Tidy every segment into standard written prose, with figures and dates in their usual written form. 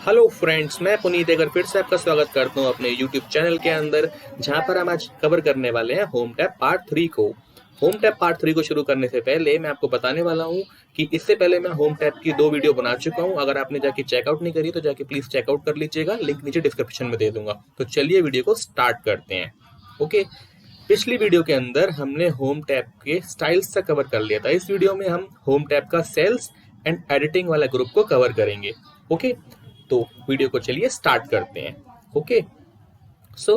Hello friends, मैं पुनीत एक बार फिर से आपका स्वागत करता हूं अपने यूट्यूब चैनल के अंदर, जहां पर हम आज कवर करने वाले हैं होम टैब पार्ट 3 को। होम टैब पार्ट 3 को शुरू करने से पहले मैं आपको बताने वाला हूं कि इससे पहले मैं होम टैब की 2 वीडियो बना चुका हूं। अगर आपने जाके चेकआउट नहीं करी तो जाके प्लीज चेकआउट कर लीजिएगा, लिंक नीचे डिस्क्रिप्शन में दे दूंगा। तो चलिए वीडियो को स्टार्ट करते हैं। ओके, पिछली वीडियो के अंदर हमने होम टैब के स्टाइल्स से कवर कर लिया था। इस वीडियो में हम होम टैब का सेल्स एंड एडिटिंग वाला ग्रुप को कवर करेंगे। ओके, तो वीडियो को चलिए स्टार्ट करते हैं। ओके, सो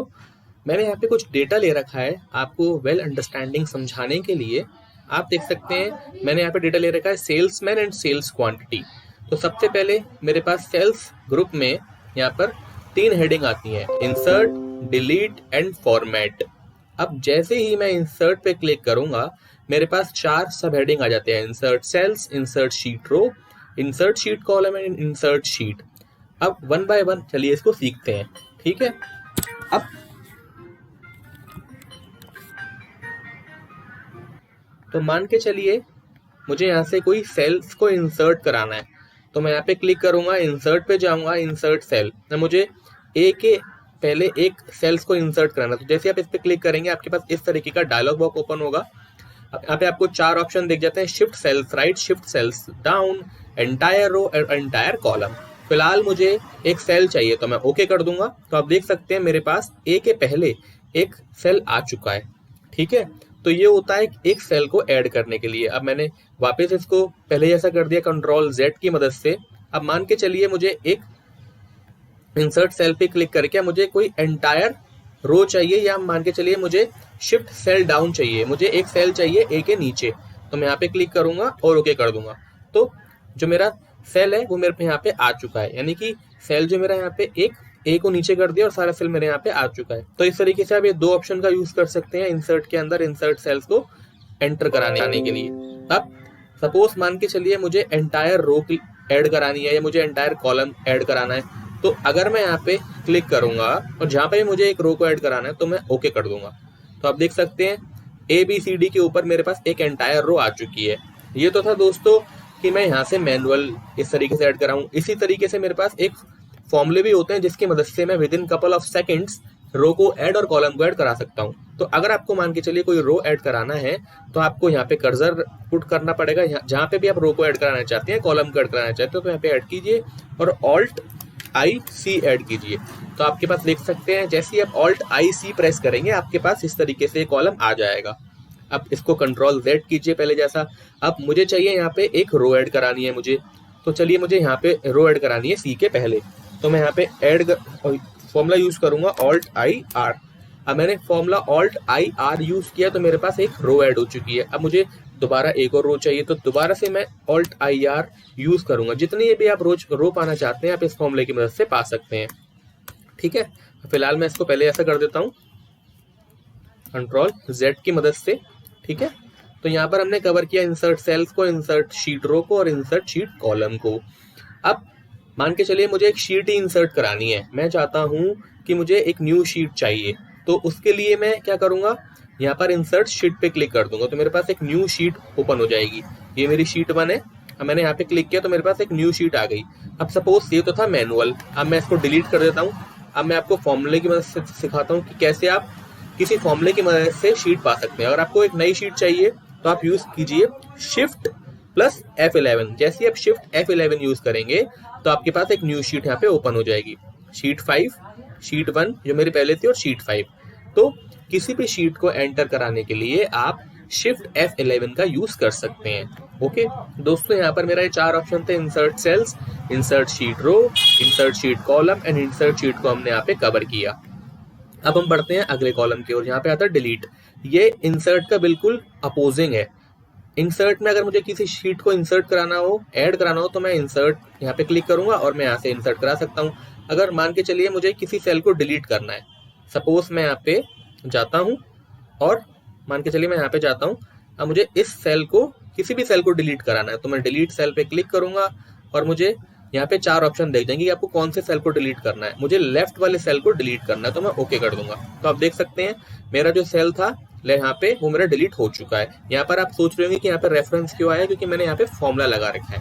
मैंने यहाँ पे कुछ डेटा ले रखा है आपको वेल अंडरस्टैंडिंग समझाने के लिए। आप देख सकते हैं मैंने यहाँ पे डेटा ले रखा है सेल्समैन एंड सेल्स क्वांटिटी। तो सबसे पहले मेरे पास सेल्स ग्रुप में यहाँ पर 3 हेडिंग आती हैं, इंसर्ट, डिलीट एंड फॉर्मेट। अब जैसे ही मैं इंसर्ट पे क्लिक करूंगा मेरे पास 4 सब हेडिंग आ जाते हैं, insert cells, insert sheet row, insert sheet column and insert sheet. अब वन बाय वन चलिए इसको सीखते हैं। ठीक है, अब तो मान के चलिए मुझे यहाँ से कोई सेल्स को इंसर्ट कराना है, तो मैं यहाँ पे क्लिक करूंगा, इंसर्ट पे जाऊंगा, इंसर्ट सेल। तो मुझे ए के पहले एक सेल्स को इंसर्ट कराना है। तो जैसे आप इस पे क्लिक करेंगे आपके पास इस तरीके का डायलॉग बॉक्स ओपन होगा। अब यहाँ पे आपको 4 ऑप्शन दिख जाते हैं, shift cells right, shift cells down, entire row और एंटायर कॉलम। फिलहाल मुझे एक सेल चाहिए तो मैं ओके कर दूंगा। तो आप देख सकते हैं मेरे पास ए के पहले एक सेल आ चुका है। ठीक है, तो ये होता है एक सेल को ऐड करने के लिए। अब मैंने वापस इसको पहले जैसा कर दिया कंट्रोल Z की मदद से। अब मान के चलिए मुझे एक इंसर्ट सेल पे क्लिक करके मुझे कोई एंटायर रो चाहिए, या मान के चलिए मुझे शिफ्ट सेल डाउन चाहिए, मुझे एक सेल चाहिए ए के नीचे। तो मैं यहाँ पे क्लिक करूंगा और ओके कर दूंगा। तो जो मेरा सेल है वो मेरे पे यहाँ पे आ चुका है, यानी कि सेल जो मेरा यहाँ पे एक ए को नीचे कर दिया और सारा सेल मेरे यहाँ पे आ चुका है। तो इस तरीके से आप ये 2 ऑप्शन का यूज कर सकते हैं इंसर्ट के अंदर, इंसर्ट सेल्स को एंटर कराने के लिए। अब सपोज मान के चलिए मुझे एंटायर रो की ऐड करानी है या मुझे एंटायर कॉलम ऐड कराना है। तो अगर मैं यहाँ पे क्लिक करूंगा और जहां पे मुझे एक रो को ऐड कराना है तो मैं ओके कर दूंगा। तो आप देख सकते हैं ABCD के ऊपर मेरे पास एक एंटायर रो आ चुकी है। ये तो था दोस्तों कि मैं यहाँ से मैनुअल इस तरीके से ऐड कराऊं। इसी तरीके से मेरे पास एक फॉर्मूले भी होते हैं जिसकी मदद से मैं within couple of seconds row को ऐड और कॉलम को ऐड करा सकता हूं। तो अगर आपको मान के चलिए कोई रो ऐड कराना है तो आपको यहाँ पे कर्सर पुट करना पड़ेगा, जहां पे भी आप रो को ऐड कराना चाहते हैं, कॉलम को ऐड कराना चाहते हो तो यहाँ पे ऐड कीजिए और Alt-I-C ऐड कीजिए। तो आपके पास देख सकते हैं जैसे ही आप Alt-I-C प्रेस करेंगे आपके पास इस तरीके से कॉलम आ जाएगा। अब इसको कंट्रोल Z कीजिए पहले जैसा। अब मुझे चाहिए यहाँ पे एक रो ऐड करानी है मुझे, तो चलिए मुझे यहाँ पे रो ऐड करानी है C के पहले। तो मैं यहाँ पे ऐड फॉर्मूला यूज करूंगा Alt-I-R। अब मैंने फॉर्मूला Alt-I-R यूज किया तो मेरे पास एक रो ऐड हो चुकी है। अब मुझे दोबारा एक और रो चाहिए तो दोबारा से मैं Alt-I-R यूज करूंगा। जितनी भी आप रोज रो पाना चाहते हैं आप इस फॉर्मूले की मदद से पा सकते हैं। ठीक है, फिलहाल मैं इसको पहले ऐसा कर देता हूँ कंट्रोल Z की मदद से। ठीक है, तो यहाँ पर हमने कवर किया इंसर्ट सेल्स को, इंसर्ट शीट रो को और इंसर्ट शीट कॉलम को। अब मान के चलिए मुझे एक शीट ही इंसर्ट करानी है। मैं चाहता हूँ कि मुझे एक न्यू शीट चाहिए, तो उसके लिए मैं क्या करूँगा, यहाँ पर इंसर्ट शीट पे क्लिक कर दूंगा तो मेरे पास एक न्यू शीट ओपन हो जाएगी। ये मेरी शीट 1 है। अब मैंने यहाँ पे क्लिक किया तो मेरे पास एक न्यू शीट आ गई। अब सपोज ये तो था मैनुअल, अब मैं इसको डिलीट कर देता हूँ। अब मैं आपको फॉर्मूले की मदद से सिखाता हूँ कि कैसे आप किसी फॉर्मूले की मदद से शीट पा सकते हैं। अगर आपको एक नई शीट चाहिए तो आप यूज कीजिए शिफ्ट प्लस F11। जैसे आप शिफ्ट F11 यूज करेंगे तो आपके पास एक न्यू शीट यहाँ पे ओपन हो जाएगी, शीट 5, शीट 1 जो मेरी पहले थी और शीट 5। तो किसी भी शीट को एंटर कराने के लिए आप शिफ्ट F11 का यूज कर सकते हैं। ओके दोस्तों, यहाँ पर मेरा ये 4 ऑप्शन थे, insert cells, insert sheet row, insert sheet column and insert sheet को हमने यहाँ पे कवर किया। अब हम बढ़ते हैं अगले कॉलम की ओर, यहाँ पे आता है डिलीट। ये इंसर्ट का बिल्कुल अपोजिंग है। इंसर्ट में अगर मुझे किसी शीट को इंसर्ट कराना हो, ऐड कराना हो, तो मैं इंसर्ट यहाँ पे क्लिक करूंगा और मैं यहाँ से इंसर्ट करा सकता हूँ। अगर मान के चलिए मुझे किसी सेल को डिलीट करना है, सपोज मैं यहाँ पे जाता हूँ और मान के चलिए मैं यहाँ पे जाता हूँ, अब मुझे इस सेल को, किसी भी सेल को डिलीट कराना है तो मैं डिलीट सेल पे क्लिक करूंगा और मुझे यहाँ पे 4 ऑप्शन देख देंगे कि आपको कौन से सेल को डिलीट करना है। मुझे लेफ्ट वाले सेल को डिलीट करना है तो मैं ओके कर दूंगा। तो आप देख सकते हैं मेरा जो सेल था यहाँ पे वो मेरा डिलीट हो चुका है। यहाँ पर आप सोच रहे होंगे कि यहाँ पे रेफरेंस क्यों आया, क्योंकि मैंने यहाँ पे फॉर्मूला लगा रखा है।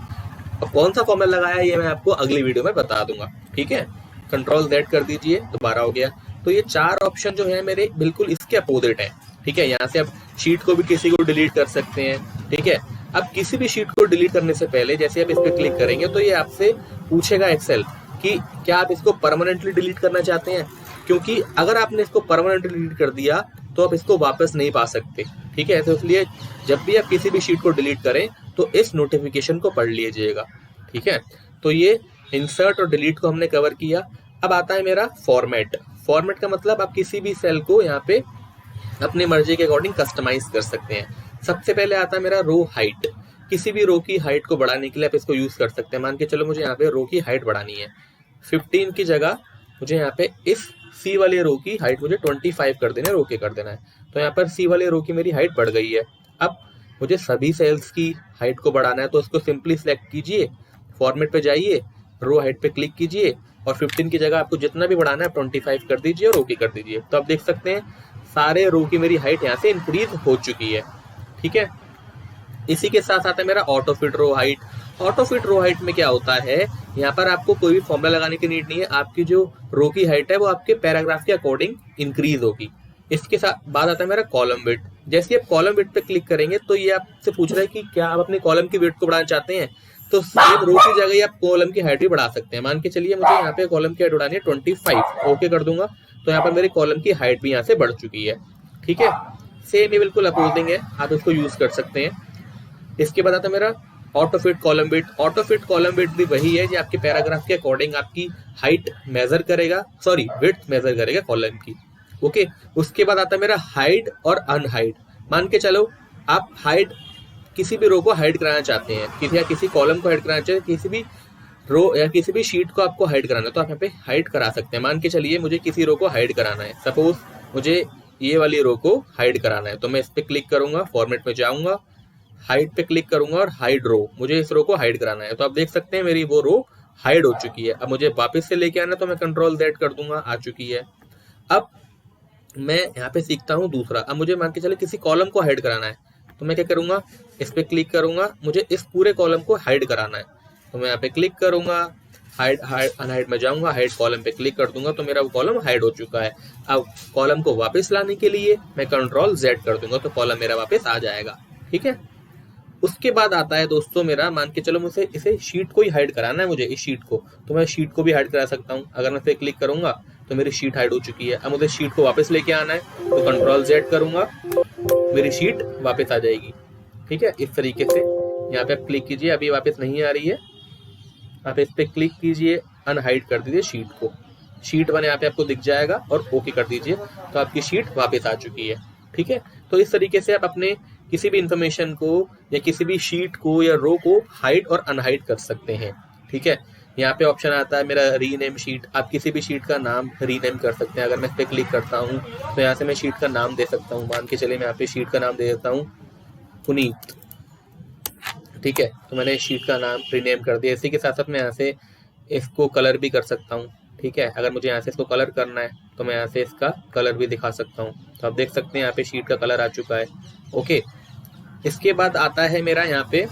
और कौन सा फॉर्मूला लगाया ये मैं आपको अगली वीडियो में बता दूंगा, ठीक है। कंट्रोल Z कर दीजिए, दोबारा हो गया। तो ये 4 ऑप्शन जो है मेरे बिल्कुल इसके अपोजिट है, ठीक है। यहाँ से आप शीट को भी किसी को डिलीट कर सकते हैं, ठीक है। अब किसी भी शीट को डिलीट करने से पहले जैसे आप इस पर क्लिक करेंगे तो ये आपसे पूछेगा एक्सेल कि क्या आप इसको परमानेंटली डिलीट करना चाहते हैं, क्योंकि अगर आपने इसको परमानेंटली डिलीट कर दिया तो आप इसको वापस नहीं पा सकते, ठीक है। तो इसलिए जब भी आप किसी भी शीट को डिलीट करें तो इस नोटिफिकेशन को पढ़ लीजिएगा, ठीक है। तो ये इंसर्ट और डिलीट को हमने कवर किया। अब आता है मेरा फॉर्मेट। फॉर्मेट का मतलब आप किसी भी सेल को यहाँ पे अपनी मर्जी के अकॉर्डिंग कस्टमाइज कर सकते हैं। सबसे पहले आता है मेरा रो हाइट। किसी भी रो की हाइट को बढ़ाने के लिए आप इसको यूज कर सकते हैं। मान के चलो मुझे यहाँ पे रो की हाइट बढ़ानी है 15 की जगह, मुझे यहाँ पे इस सी वाले रो की हाइट मुझे 25 कर देना है, रो के कर देना है। तो यहाँ पर सी वाले रो की मेरी हाइट बढ़ गई है। अब मुझे सभी सेल्स की हाइट को बढ़ाना है तो उसको सिंपली सिलेक्ट कीजिए, फॉर्मेट पे जाइए, रो हाइट पे क्लिक कीजिए और 15 की जगह आपको जितना भी बढ़ाना है 25 कर दीजिए और ओके कर दीजिए। तो आप देख सकते हैं सारे रो की मेरी हाइट यहाँ से इंक्रीज हो चुकी है, ठीक है। इसी के साथ साथ है मेरा auto fit row height. Auto fit row height में क्या होता है, यहाँ पर आपको कोई भी फॉर्मूला लगाने की नीड नहीं है, आपकी जो रो की हाइट है वो आपके पैराग्राफ के अकॉर्डिंग इंक्रीज होगी। इसके साथ बाद आता है मेरा कॉलम विड्थ। जैसे आप कॉलम विड्थ पे क्लिक करेंगे तो ये आपसे पूछ रहा है कि क्या आप अपने कॉलम की विड्थ को बढ़ाना चाहते हैं, तो सिर्फ रो की जगह आप कॉलम की हाइट भी बढ़ा सकते हैं। मान के चलिए मुझे यहाँ पे कॉलम की हाइट बढ़ानी है 25, ओके कर दूंगा तो यहाँ पर मेरी कॉलम की हाइट भी यहाँ से बढ़ चुकी है, ठीक है। सेम ये बिल्कुल अपोजिंग है, आप इसको यूज कर सकते हैं। इसके बाद आता है मेरा auto fit column width. Auto fit column width भी वही है जो आपके पैराग्राफ के अकॉर्डिंग आपकी हाइट मेजर करेगा, सॉरी विड्थ मेजर करेगा कॉलम की, ओके। उसके बाद आता है मेरा हाइड और अनहाइड। मान के चलो आप हाइड किसी भी रो को हाइड कराना चाहते हैं, किसी कॉलम को हाइड कराना चाहते हैं, किसी भी रो या किसी भी शीट को आपको हाइड कराना है तो आप यहाँ पे हाइड करा सकते हैं। मान के चलिए मुझे किसी रो को हाइड कराना है, सपोज मुझे ये वाली रो को हाइड कराना है तो मैं इस पर क्लिक करूंगा, फॉर्मेट में जाऊंगा, हाइड पे क्लिक करूंगा और हाइड रो, मुझे इस रो को हाइड कराना है। तो आप देख सकते हैं मेरी वो रो हाइड हो चुकी है। अब मुझे वापस से लेके आना है तो मैं कंट्रोल Z कर दूंगा, आ चुकी है। अब मैं यहाँ पे सीखता हूँ दूसरा। अब मुझे मान के चले किसी कॉलम को हाइड कराना है तो मैं क्या करूंगा, इस पे क्लिक करूंगा, मुझे इस पूरे कॉलम को हाइड कराना है तो मैं यहाँ पे क्लिक करूंगा, हाइड अनहाइड में जाऊंगा, हाइड कॉलम पे क्लिक कर दूंगा तो मेरा वो कॉलम हाइड हो चुका है। अब कॉलम को वापस लाने के लिए मैं कंट्रोल Z कर दूंगा तो कॉलम मेरा वापस आ जाएगा, ठीक है। उसके बाद आता है दोस्तों मेरा, मान के चलो मुझे इसे शीट को ही हाइड कराना है, मुझे इस शीट को, तो मैं शीट को भी हाइड करा सकता हूँ। अगर मैं इस पे क्लिक करूंगा तो मेरी शीट हाइड हो चुकी है। अब मुझे शीट को वापस लेके आना है तो कंट्रोल Z करूंगा, मेरी शीट वापस आ जाएगी, ठीक है। इस तरीके से यहाँ पे आप क्लिक कीजिए, अभी वापस नहीं आ रही है, आप इस पे क्लिक कीजिए, अनहाइड कर दीजिए शीट को, शीट वन यहाँ पे आपको दिख जाएगा और ओके कर दीजिए तो आपकी शीट वापस आ चुकी है, ठीक है। तो इस तरीके से आप अपने किसी भी इंफॉर्मेशन को या किसी भी शीट को या रो को हाइड और अनहाइड कर सकते हैं, ठीक है। यहाँ पे ऑप्शन आता है मेरा रीनेम शीट। आप किसी भी शीट का नाम रीनेम कर सकते हैं। अगर मैं इस पे क्लिक करता हूँ तो यहाँ से मैं शीट का नाम दे सकता हूँ। मान के चलिए मैं यहाँ पे शीट का नाम दे देता हूँ पुनीत, ठीक है। तो मैंने शीट का नाम रीनेम कर दिया। इसी के साथ साथ मैं यहाँ से इसको कलर भी कर सकता हूँ, ठीक है। अगर मुझे यहाँ से इसको कलर करना है तो मैं यहाँ से इसका कलर भी दिखा सकता हूँ। तो आप देख सकते हैं यहाँ पे शीट का कलर आ चुका है, ओके। इसके बाद आता है मेरा यहाँ पे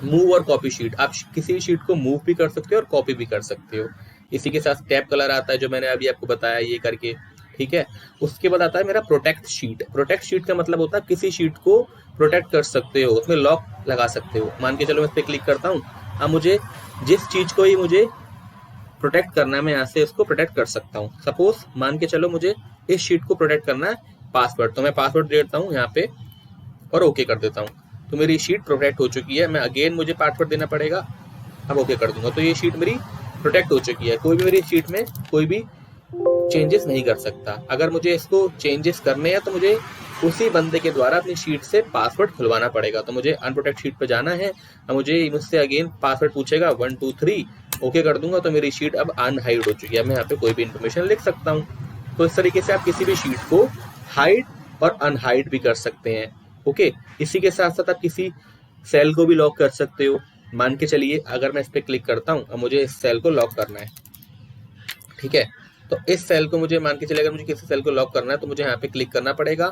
मूव और कॉपी शीट। आप किसी भी शीट को मूव भी कर सकते हो और कॉपी भी कर सकते हो। इसी के साथ टैब कलर आता है जो मैंने अभी आपको बताया ये करके, ठीक है। उसके बाद आता है मेरा प्रोटेक्ट शीट। प्रोटेक्ट शीट का मतलब होता है किसी शीट को प्रोटेक्ट कर सकते हो, उसमें लॉक लगा सकते हो। मान के चलो मैं इस पर क्लिक करता हूँ, अब मुझे जिस चीज को ही मुझे प्रोटेक्ट करना है मैं यहाँ से इसको प्रोटेक्ट कर सकता हूँ। सपोज मान के चलो मुझे इस शीट को प्रोटेक्ट करना है पासवर्ड, तो मैं पासवर्ड दे देता हूँ यहाँ पे और ओके कर देता हूँ तो मेरी शीट प्रोटेक्ट हो चुकी है। मैं अगेन मुझे पासवर्ड देना पड़ेगा, अब ओके कर दूंगा तो ये शीट मेरी प्रोटेक्ट हो चुकी है। कोई भी मेरी शीट में कोई भी चेंजेस नहीं कर सकता। अगर मुझे इसको चेंजेस करने हैं तो मुझे उसी बंदे के द्वारा अपनी शीट से पासवर्ड खुलवाना पड़ेगा। तो मुझे अनप्रोटेक्ट शीट पे जाना है, अब मुझे मुझसे अगेन पासवर्ड पूछेगा 1 2 3, ओके कर दूंगा तो मेरी शीट अब अनहाइड हो चुकी है। मैं यहाँ पे कोई भी इन्फॉर्मेशन लिख सकता हूँ। तो इस तरीके से आप किसी भी शीट को हाइड और अनहाइड भी कर सकते हैं, ओके। इसी के साथ साथ आप किसी सेल को भी लॉक कर सकते हो। मान के चलिए अगर मैं इस पर क्लिक करता हूँ, अब मुझे इस सेल को लॉक करना है, ठीक है। तो इस सेल को मुझे मान के चलिए अगर मुझे किसी सेल को लॉक करना है तो मुझे यहाँ पे क्लिक करना पड़ेगा,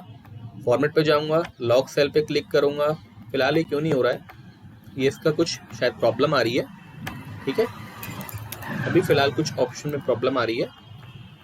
फॉर्मेट पे जाऊंगा, लॉक सेल पे क्लिक करूंगा। फिलहाल ये क्यों नहीं हो रहा है, ये इसका कुछ शायद प्रॉब्लम आ रही है, ठीक है। अभी फिलहाल कुछ ऑप्शन में प्रॉब्लम आ रही है,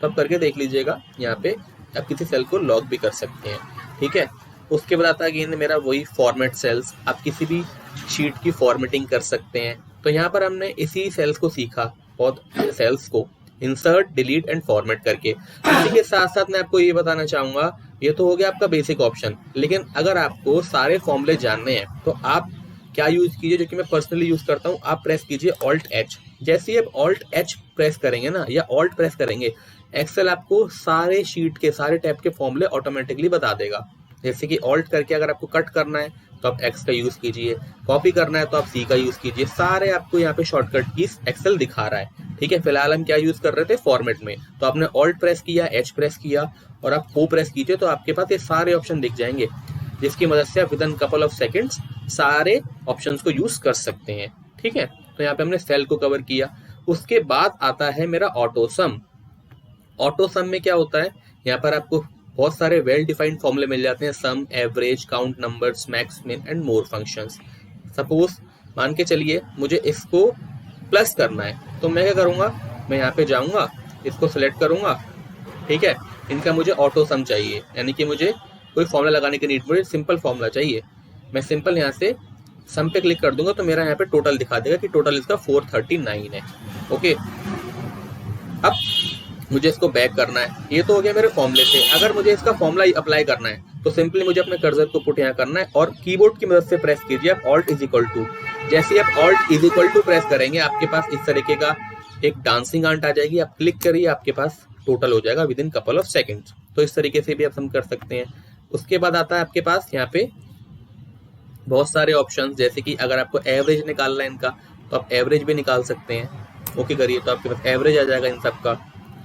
तो आप करके देख लीजिएगा। यहाँ पे आप किसी सेल को लॉक भी कर सकते हैं, ठीक है। उसके बाद आता है अगेन मेरा वही फॉर्मेट सेल्स। आप किसी भी शीट की फॉर्मेटिंग कर सकते हैं। तो यहाँ पर हमने इसी सेल्स को सीखा, बहुत सेल्स को इंसर्ट, डिलीट एंड फॉर्मेट करके। इसी के साथ साथ मैं आपको ये बताना चाहूँगा, ये तो हो गया आपका बेसिक ऑप्शन, लेकिन अगर आपको सारे फॉर्मूले जानने हैं तो आप क्या यूज कीजिए, जो कि मैं पर्सनली यूज करता हूँ। आप प्रेस कीजिए ऑल्ट एच। जैसे ही आप ऑल्ट एच प्रेस करेंगे ना, या ऑल्ट प्रेस करेंगे, एक्सेल आपको सारे शीट के सारे टैब के फॉर्मूले ऑटोमेटिकली बता देगा। जैसे कि ऑल्ट करके अगर आपको कट करना है तो आप एक्स का यूज कीजिए, कॉपी करना है तो आप सी का यूज कीजिए। सारे आपको यहाँ पे शॉर्टकट कीज एक्सेल दिखा रहा है, ठीक है। फिलहाल हम क्या यूज कर रहे थे, फॉर्मेट में। तो आपने ऑल्ट प्रेस किया, एच प्रेस किया और आप ओ प्रेस कीजिए, तो आपके पास ये सारे ऑप्शन दिख जाएंगे, जिसकी मदद से आप with in couple of seconds सारे ऑप्शंस को यूज कर सकते हैं, ठीक है। तो यहाँ पे हमने सेल को कवर किया। उसके बाद आता है मेरा ऑटो सम। ऑटो सम में क्या होता है, यहाँ पर आपको बहुत सारे वेल डिफाइंड फॉर्मूले मिल जाते हैं, सम, एवरेज, काउंट नंबर्स, मैक्स, मिन एंड मोर फंक्शंस। सपोज मान के चलिए मुझे इसको प्लस करना है, तो मैं क्या करूँगा, मैं यहाँ पे जाऊँगा, इसको सिलेक्ट करूँगा, ठीक है। इनका मुझे ऑटो सम चाहिए, यानी कि मुझे कोई फॉर्मूला लगाने की नीड, मुझे सिंपल फॉर्मूला चाहिए। मैं सिंपल यहाँ से सम पे क्लिक कर दूंगा, तो मेरा यहाँ पे टोटल दिखा देगा कि टोटल इसका 439 है, ओके। अब मुझे इसको बैक करना है। ये तो हो गया मेरे फॉर्मूले से। अगर मुझे इसका फॉर्मूला अप्लाई करना है तो सिंपली मुझे अपने कर्सर को पुट यहाँ करना है और कीबोर्ड की मदद से प्रेस कीजिए आप ऑल्ट इज इक्वल टू। जैसे आप alt is equal to press करेंगे, आपके पास इस तरीके का एक डांसिंग आंट आ जाएगी। आप क्लिक करिए, आपके पास टोटल हो जाएगा with in couple of seconds. तो इस तरीके से भी आप सम कर सकते हैं। उसके बाद आता है आपके पास यहाँ पे बहुत सारे ऑप्शंस, जैसे कि अगर आपको एवरेज निकालना है इनका, तो आप एवरेज भी निकाल सकते हैं। ओके करिए, तो आपके पास एवरेज आ जाएगा इन सब का,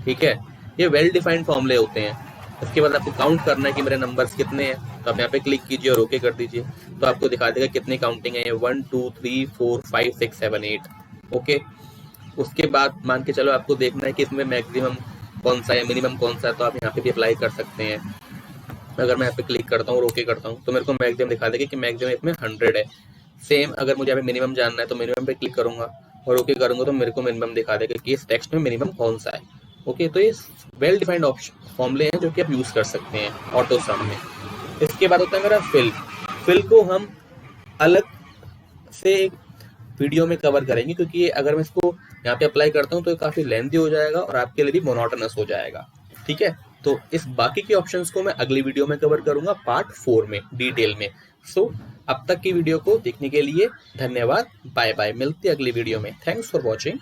ठीक है। ये वेल डिफाइंड फॉर्मूले होते हैं। उसके बाद आपको काउंट करना है कि मेरे नंबर्स कितने हैं, तो आप यहाँ पे क्लिक कीजिए और ओके कर दीजिए, तो आपको दिखा देगा कितनी काउंटिंग है, 1 2 3 4 5 6 7 8, ओके। उसके बाद मान के चलो आपको देखना है कि इसमें मैक्सिमम कौन सा है, मिनिमम कौन सा है, तो आप यहाँ पे भी अप्लाई कर सकते हैं। अगर मैं यहाँ पे क्लिक करता हूँ और ओके करता हूँ तो मेरे को मैक्सिमम दिखा देगा कि मैक्सिमम इसमें 100 है। सेम अगर मुझे यहाँ पे मिनिमम जानना है तो मिनिमम पे क्लिक करूंगा और ओके करूंगा तो मेरे को मिनिमम दिखा देगा कि इस टेक्स्ट में मिनिमम कौन सा है, ओके। तो ये वेल डिफाइंड ऑप्शन फॉर्मूले हैं जो कि आप यूज कर सकते हैं ऑटो सम में। इसके बाद होता है मेरा फिल। फिल को हम अलग से एक वीडियो में कवर करेंगे, क्योंकि अगर मैं इसको यहाँ पे अप्लाई करता हूँ तो ये काफी लेंथी हो जाएगा और आपके लिए भी मोनोटोनस हो जाएगा, ठीक है। तो इस बाकी के ऑप्शंस को मैं अगली वीडियो में कवर करूंगा पार्ट 4 में डिटेल में। सो अब तक की वीडियो को देखने के लिए धन्यवाद। बाय बाय, मिलते हैं अगली वीडियो में। Thanks for watching.